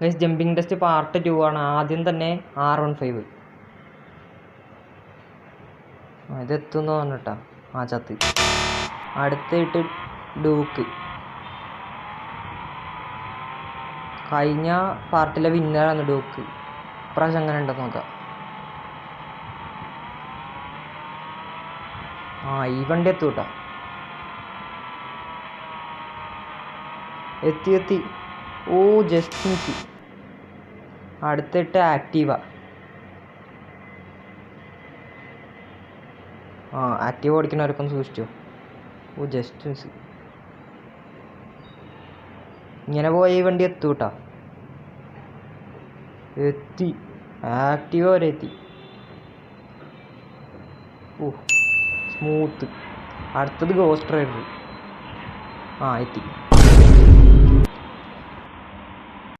Guys jumping test part 2 ആണ്. ആദ്യം തന്നെ R15 ഇതെത്തുന്നു പറഞ്ഞിട്ടാ ചത്ത്. അടുത്തായിട്ട് ഡൂക്ക്. കഴിഞ്ഞ പാർട്ടിലെ വിന്നറാണ് ഡൂക്ക്. ഇപ്രാവശ്യം അങ്ങനെ ഉണ്ടെന്ന് നോക്കാം. ഈ വണ്ടി എത്തും കേട്ടോ. എത്തി. Just miss. അടുത്തിട്ട് ആക്റ്റീവ. ആക്റ്റീവ ഓടിക്കുന്നവർക്കൊന്ന് സൂക്ഷിച്ചോ. Just miss. ഇങ്ങനെ പോയ ഈ വണ്ടി എത്തും കേട്ടോ. എത്തി. ആക്റ്റീവ വരെ എത്തി. സ്മൂത്ത്. അടുത്തത് ഗോസ്റ്റ് റൈഡർ. എത്തി.